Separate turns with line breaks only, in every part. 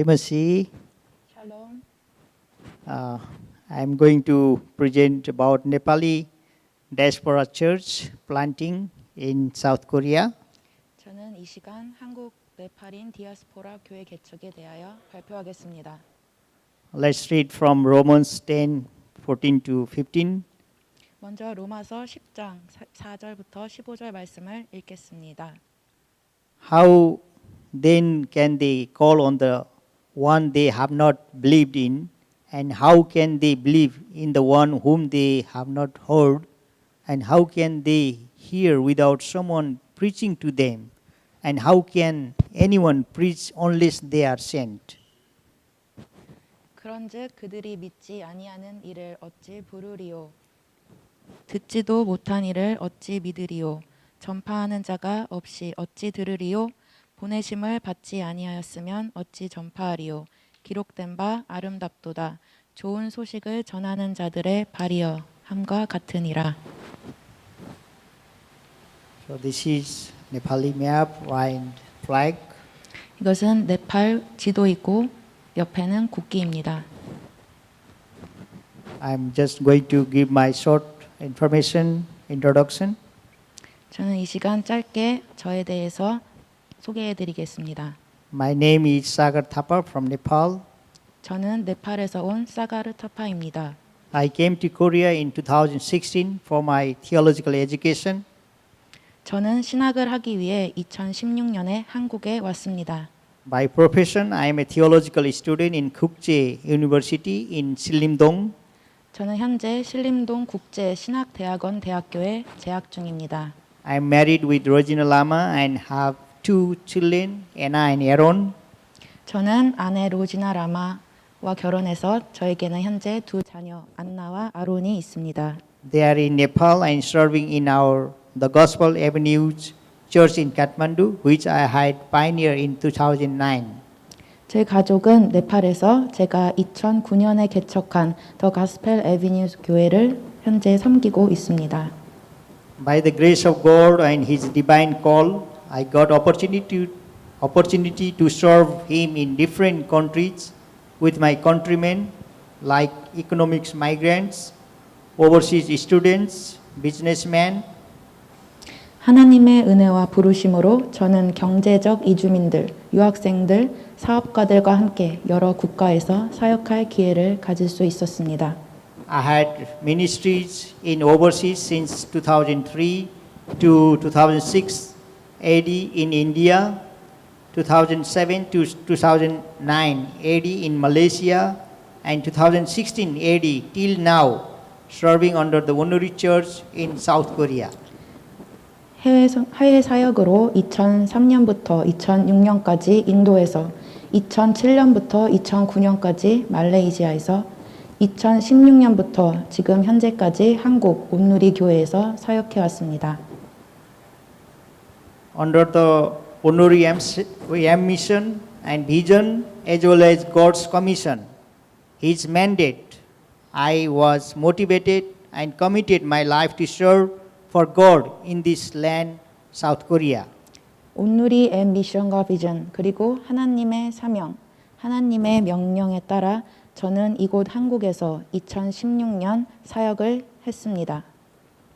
Amos.
샬롬.
I'm going to present about Nepali Diaspora Church planting in South Korea.
저는 이 시간 한국 네팔인 디아스포라 교회 개척에 대하여 발표하겠습니다.
Let's read from Romans 10:14 to 15.
먼저 로마서 10장 4절부터 15절 말씀을 읽겠습니다.
How then can they call on the one they have not believed in? And how can they believe in the one whom they have not heard? And how can they hear without someone preaching to them? And how can anyone preach unless they are sent?
그런즉 그들이 믿지 아니하는 이를 어찌 부르리요? 듣지도 못한 이를 어찌 믿으리요? 전파하는 자가 없이 어찌 들으리요? 보내심을 받지 아니하였으면 어찌 전파하리요? 기록된 바 아름답도다. 좋은 소식을 전하는 자들의 발이여 함과 같으니라.
So this is Nepali map and flag.
이것은 네팔 지도이고 옆에는 국기입니다.
I'm just going to give my short information introduction.
저는 이 시간 짧게 저에 대해서 소개해 드리겠습니다.
My name is Sagar Thapa from Nepal.
저는 네팔에서 온 사가르 타파입니다.
I came to Korea in 2016 for my theological education.
저는 신학을 하기 위해 2016년에 한국에 왔습니다.
By profession, I am a theological student in Kukje University in Sillimdong.
저는 현재 신림동 국제 신학대학원 대학교에 재학 중입니다.
I am married with Regina Lama and have two children, Anna and Aaron.
저는 아내 로지나 라마와 결혼해서 저에게는 현재 두 자녀 안나와 아론이 있습니다.
They are in Nepal and serving in the Gospel Avenues Church in Kathmandu, which I had pioneered in 2009.
제 가족은 네팔에서 제가 2009년에 개척한 더 가스펠 에비뉴 교회를 현재 섬기고 있습니다.
By the grace of God and His divine call, I got opportunity to serve Him in different countries with my countrymen, like economics migrants, overseas students, businessmen.
하나님의 은혜와 부르심으로 저는 경제적 이주민들, 유학생들, 사업가들과 함께 여러 국가에서 사역할 기회를 가질 수 있었습니다.
I had ministries in overseas since 2003 to 2006 AD in India, 2007 to 2009 AD in Malaysia, and 2016 AD till now, serving under the Onuri Church in South Korea.
해외 사역으로 2003년부터 2006년까지 인도에서 2007년부터 2009년까지 말레이시아에서 2016년부터 지금 현재까지 한국 온누리 교회에서 사역해 왔습니다.
Under the Onuri mission and vision as well as God's commission, His mandate, I was motivated and committed my life to serve for God in this land, South Korea.
온누리 앤 미션과 비전 그리고 하나님의 사명, 하나님의 명령에 따라 저는 이곳 한국에서 2016년 사역을 했습니다.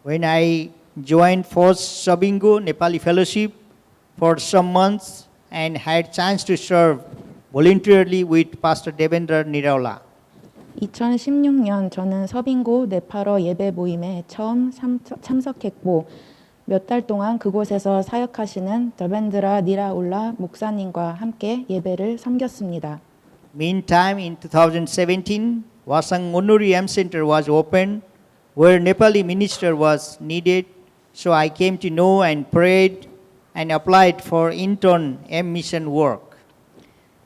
When I joined First Sabingo Nepali Fellowship for some months and had chance to serve voluntarily with Pastor Devendra Niraula.
2016년 저는 서빙고 네팔어 예배 모임에 처음 참석했고 몇 달 동안 그곳에서 사역하시는 더벤드라 니라울라 목사님과 함께 예배를 섬겼습니다.
Meantime, in 2017, Wasang Onuri M Center was opened where Nepali minister was needed, so I came to know and prayed and applied for intern M mission work.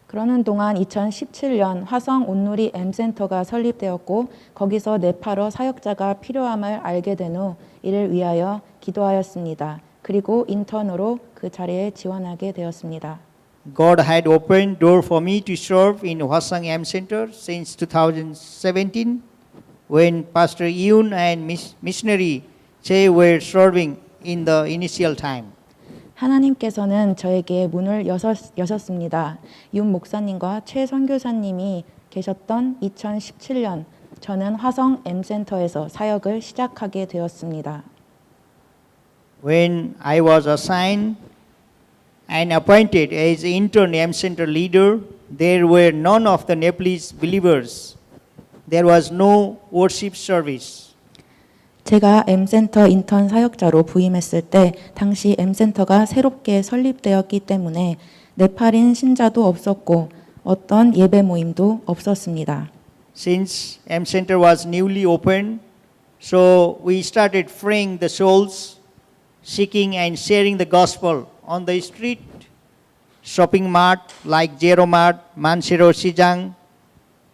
그러는 동안 2017년 화성 온누리 M센터가 설립되었고 거기서 네팔어 사역자가 필요함을 알게 된 후 이를 위하여 기도하였습니다. 그리고 인턴으로 그 자리에 지원하게 되었습니다.
God had opened door for me to serve in Hwasang M Center since 2017 when Pastor Yoon and missionary Che were serving in the initial time.
하나님께서는 저에게 문을 여셨습니다. 윤 목사님과 최 선교사님이 계셨던 2017년 저는 화성 M센터에서 사역을 시작하게 되었습니다.
When I was assigned and appointed as intern M Center leader, there were none of the Nepalese believers. There was no worship service.
제가 M센터 인턴 사역자로 부임했을 때 당시 M센터가 새롭게 설립되었기 때문에 네팔인 신자도 없었고 어떤 예배 모임도 없었습니다.
Since M Center was newly opened, so we started freeing the souls, seeking and sharing the gospel on the street, shopping mart like Jero Mart, Mansero Sijang,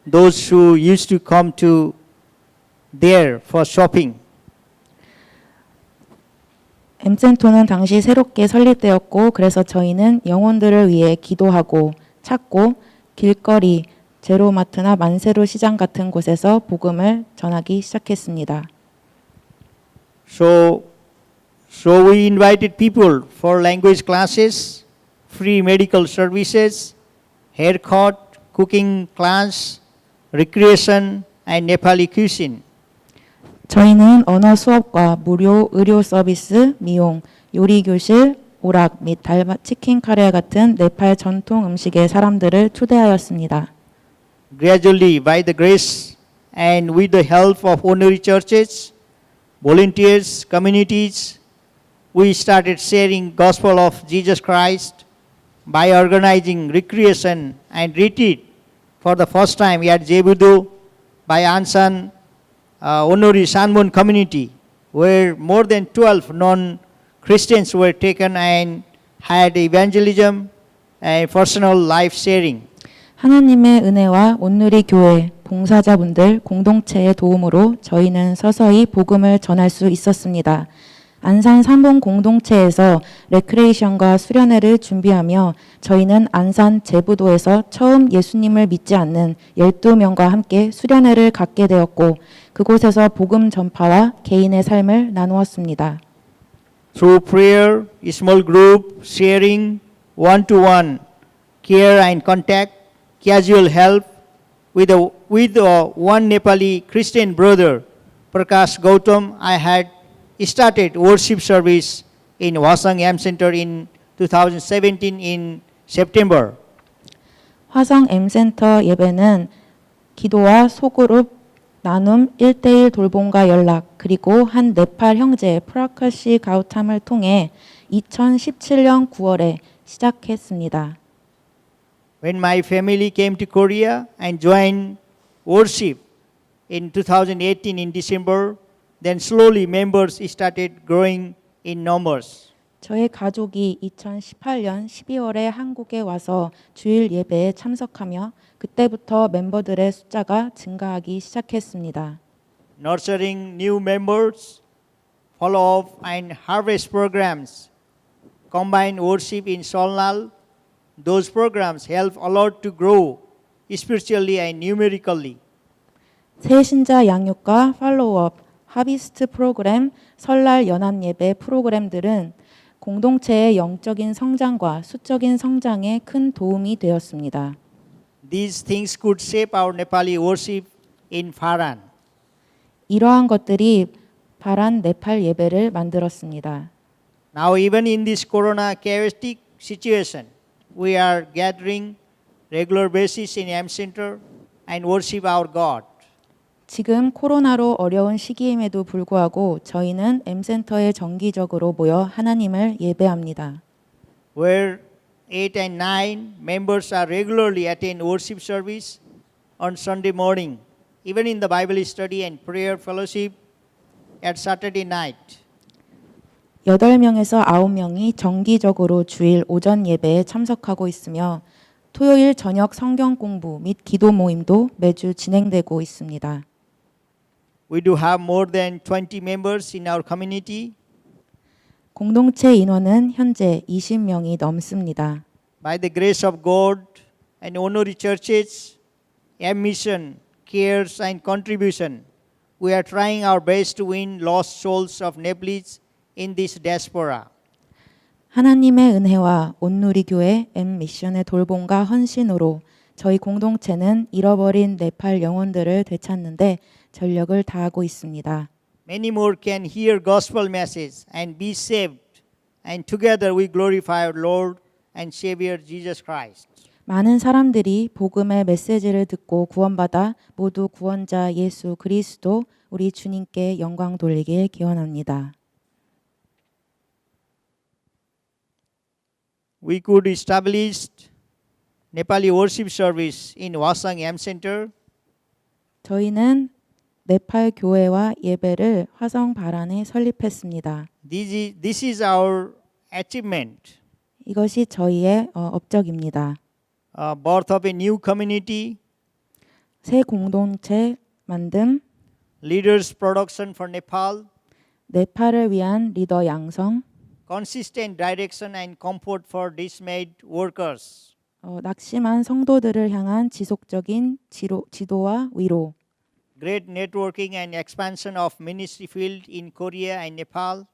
those who used to come to there for shopping.
M센터는 당시 새롭게 설립되었고 그래서 저희는 영혼들을 위해 기도하고 찾고 길거리, 제로마트나 만세로 시장 같은 곳에서 복음을 전하기 시작했습니다.
So we invited people for language classes, free medical services, haircut, cooking class, recreation, and Nepali cuisine.
저희는 언어 수업과 무료 의료 서비스, 미용, 요리 교실, 오락 및 치킨 카레 같은 네팔 전통 음식의 사람들을 초대하였습니다.
Gradually, by the grace and with the help of honorary churches, volunteers, communities, we started sharing gospel of Jesus Christ by organizing recreation and retreat for the first time at Jebudu by Ansan Honorary Sanmun community, where more than 12 non-Christians were taken and had evangelism and personal life sharing.
하나님의 은혜와 온누리 교회, 봉사자분들 공동체의 도움으로 저희는 서서히 복음을 전할 수 있었습니다. 안산 삼봉 공동체에서 레크레이션과 수련회를 준비하며 저희는 안산 제부도에서 처음 예수님을 믿지 않는 12명과 함께 수련회를 갖게 되었고 그곳에서 복음 전파와 개인의 삶을 나누었습니다.
Through prayer, small group, sharing, one-to-one care and contact, casual help with one Nepali Christian brother, Prakash Gautam, I had started worship service in Hwasong M Center in 2017 in September.
화성 M센터 예배는 기도와 소그룹, 나눔, 1대1 돌봄과 연락, 그리고 한 네팔 형제 프라카시 가우탐을 통해 2017년 9월에 시작했습니다.
When my family came to Korea and joined worship in 2018 in December, then slowly members started growing in numbers.
저의 가족이 2018년 12월에 한국에 와서 주일 예배에 참석하며 그때부터 멤버들의 숫자가 증가하기 시작했습니다.
Nurturing new members, follow-up and harvest programs, combined worship in Solnal, those programs help a lot to grow spiritually and numerically.
새 신자 양육과 팔로우업, 하비스트 프로그램, 설날 연합 예배 프로그램들은 공동체의 영적인 성장과 수적인 성장에 큰 도움이 되었습니다.
These things could shape our Nepali worship in Pharan.
이러한 것들이 바란 네팔 예배를 만들었습니다.
Now even in this corona chaotic situation, we are gathering regular basis in M Center and worship our God.
지금 코로나로 어려운 시기임에도 불구하고 저희는 M센터에 정기적으로 모여 하나님을 예배합니다.
Where 8 and 9 members are regularly attend worship service on Sunday morning, even in the Bible study and prayer fellowship at Saturday night.
8명에서 9명이 정기적으로 주일 오전 예배에 참석하고 있으며 토요일 저녁 성경 공부 및 기도 모임도 매주 진행되고 있습니다.
We do have more than 20 members in our community.
공동체 인원은 현재 20명이 넘습니다.
By the grace of God and honorary churches, admission, cares and contribution, we are trying our best to win lost souls of Nepalese in this diaspora.
하나님의 은혜와 온누리교회 M미션의 돌봄과 헌신으로 저희 공동체는 잃어버린 네팔 영혼들을 되찾는데 전력을 다하고 있습니다.
Many more can hear gospel message and be saved, and together we glorify our Lord and Savior Jesus Christ.
많은 사람들이 복음의 메시지를 듣고 구원받아 모두 구원자 예수 그리스도 우리 주님께 영광 돌리길 기원합니다.
We could establish Nepali worship service in Wasang M Center.
저희는 네팔 교회와 예배를 화성 바란에 설립했습니다.
This is our achievement.
이것이 저희의 업적입니다.
Birth of a new community,
새 공동체 만듦,
leaders production for Nepal,
네팔을 위한 리더 양성,
consistent direction and comfort for dismayed workers.
낙심한 성도들을 향한 지속적인 지도와 위로,
Great networking and expansion of ministry field in Korea and Nepal.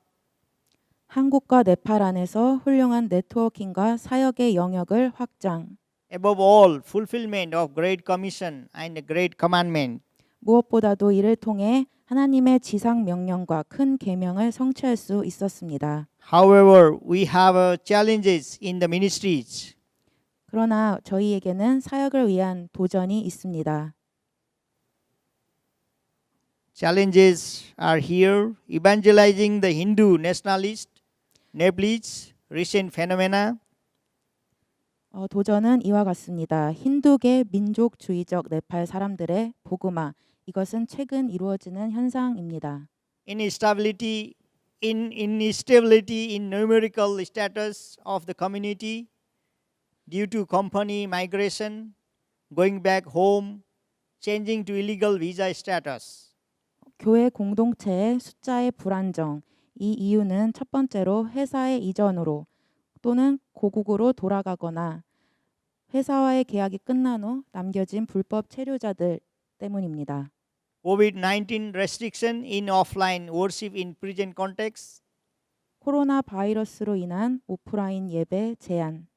한국과 네팔 안에서 훌륭한 네트워킹과 사역의 영역을 확장,
Above all, fulfillment of Great Commission and the Great Commandment.
무엇보다도 이를 통해 하나님의 지상 명령과 큰 계명을 성취할 수 있었습니다.
However, we have challenges in the ministries.
그러나 저희에게는 사역을 위한 도전이 있습니다.
Challenges are here. Evangelizing the Hindu nationalist, Nepalese, recent phenomena.
도전은 이와 같습니다. 힌두계 민족주의적 네팔 사람들의 복음화, 이것은 최근 이루어지는 현상입니다.
Instability in numerical status of the community due to company migration, going back home, changing to illegal visa status.
교회 공동체의 숫자의 불안정, 이 이유는 첫 번째로 회사의 이전으로 또는 고국으로 돌아가거나 회사와의 계약이 끝난 후 남겨진 불법 체류자들 때문입니다.
COVID-19 restriction in offline worship in present context.
코로나 바이러스로 인한 오프라인 예배 제한,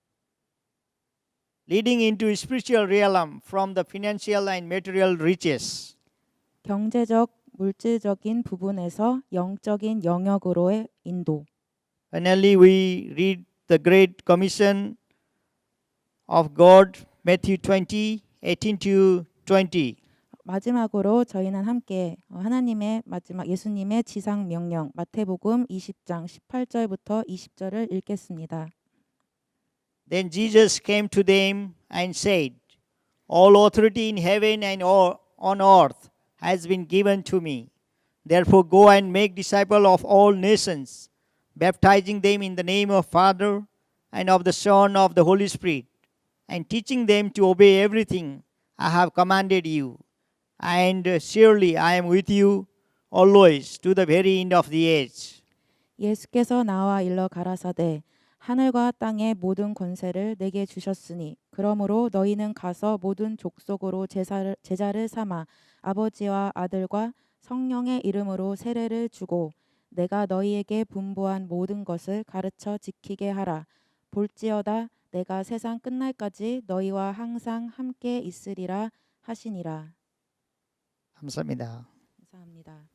Leading into spiritual realm from the financial and material riches.
경제적, 물질적인 부분에서 영적인 영역으로의 인도.
Finally, we read the Great Commission of God, Matthew 20, 18 to 20.
마지막으로 저희는 함께 하나님의 마지막 예수님의 지상 명령 마태복음 20장 18절부터 20절을 읽겠습니다.
Then Jesus came to them and said, All authority in heaven and on earth has been given to me. Therefore go and make disciples of all nations, baptizing them in the name of Father and of the Son of the Holy Spirit, and teaching them to obey everything I have commanded you. And surely I am with you always to the very end of the age.
예수께서 나와 일러 가라사대 하늘과 땅의 모든 권세를 내게 주셨으니 그러므로 너희는 가서 모든 족속으로 제자를 삼아 아버지와 아들과 성령의 이름으로 세례를 주고 내가 너희에게 분부한 모든 것을 가르쳐 지키게 하라. 볼지어다 내가 세상 끝날까지 너희와 항상 함께 있으리라 하시니라.
감사합니다.
감사합니다.